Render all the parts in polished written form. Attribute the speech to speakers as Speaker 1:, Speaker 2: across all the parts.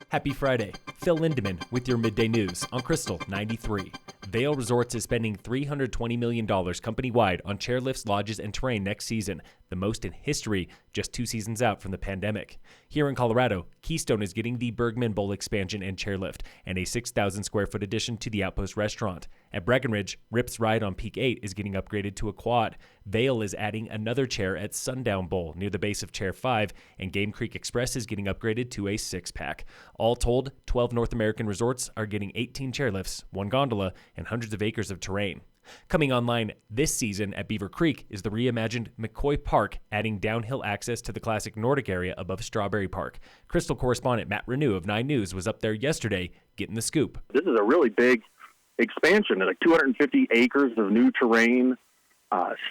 Speaker 1: Happy Friday. Phil Lindemann with your midday news on Krystal 93. Vail Resorts is spending $320 million company-wide on chairlifts, lodges, and terrain next season, the most in history, just 2 seasons out from the pandemic. Here in Colorado, Keystone is getting the Bergman Bowl expansion and chairlift, and a 6,000 square foot addition to the Outpost restaurant. At Breckenridge, Rip's ride on Peak 8 is getting upgraded to a quad. Vail is adding another chair at Sundown Bowl near the base of Chair 5, and Game Creek Express is getting upgraded to a 6-pack. All told, 12 North American resorts are getting 18 chairlifts, 1 gondola, and hundreds of acres of terrain. Coming online this season at Beaver Creek is the reimagined McCoy Park, adding downhill access to the classic Nordic area above Strawberry Park. Krystal correspondent Matt Renoux of 9 News was up there yesterday getting the scoop.
Speaker 2: This is a really big expansion, like 250 acres of new terrain,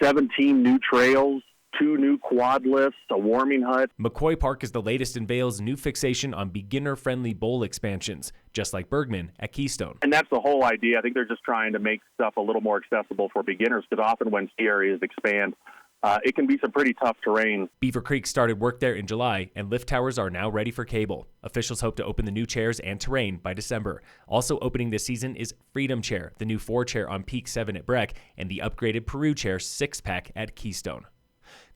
Speaker 2: 17 new trails, 2 new quad lifts, a warming hut.
Speaker 1: McCoy Park is the latest in Vail's new fixation on beginner-friendly bowl expansions, just like Bergman at Keystone.
Speaker 2: And that's the whole idea. I think they're just trying to make stuff a little more accessible for beginners, because often when ski areas expand, it can be some pretty tough terrain.
Speaker 1: Beaver Creek started work there in July, and lift towers are now ready for cable. Officials hope to open the new chairs and terrain by December. Also opening this season is Freedom Chair, the new 4-chair on Peak 7 at Breck, and the upgraded Peru Chair 6-pack at Keystone.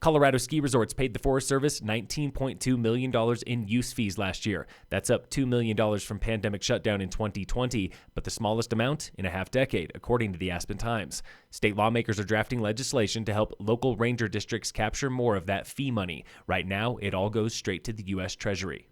Speaker 1: Colorado ski resorts paid the Forest Service $19.2 million in use fees last year. That's up $2 million from pandemic shutdown in 2020, but the smallest amount in a half-decade, according to the Aspen Times. State lawmakers are drafting legislation to help local ranger districts capture more of that fee money. Right now, it all goes straight to the U.S. Treasury.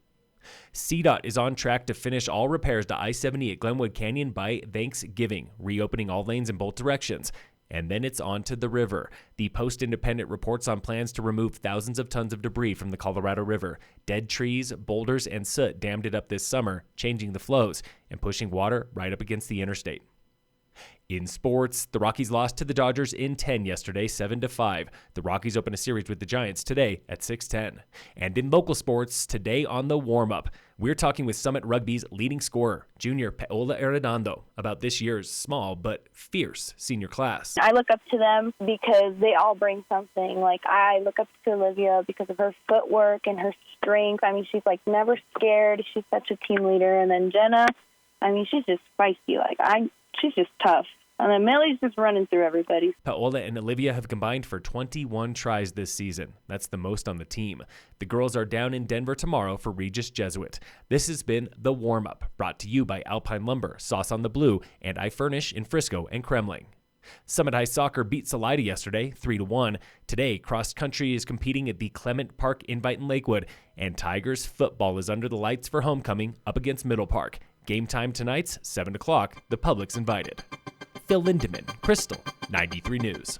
Speaker 1: CDOT is on track to finish all repairs to I-70 at Glenwood Canyon by Thanksgiving, reopening all lanes in both directions. And then it's on to the river. The Post-Independent reports on plans to remove thousands of tons of debris from the Colorado River. Dead trees, boulders, and soot dammed it up this summer, changing the flows and pushing water right up against the interstate. In sports, the Rockies lost to the Dodgers in 10 yesterday, 7-5. The Rockies open a series with the Giants today at 6:10. And in local sports, today on the warm-up, we're talking with Summit Rugby's leading scorer, junior Paola Arredondo, about this year's small but fierce senior class.
Speaker 3: I look up to them because they all bring something. Like, I look up to Olivia because of her footwork and her strength. I mean, she's like never scared. She's such a team leader. And then Jenna, I mean, she's just feisty. She's just tough. And then Millie's just running through everybody.
Speaker 1: Paola and Olivia have combined for 21 tries this season. That's the most on the team. The girls are down in Denver tomorrow for Regis Jesuit. This has been The Warm-Up, brought to you by Alpine Lumber, Sauce on the Blue, and I Furnish in Frisco and Kremling. Summit High Soccer beat Salida yesterday, 3-1. Today, cross country is competing at the Clement Park Invite in Lakewood, and Tigers football is under the lights for homecoming up against Middle Park. Game time tonight's 7 o'clock. The public's invited. Phil Lindemann, Krystal 93 News.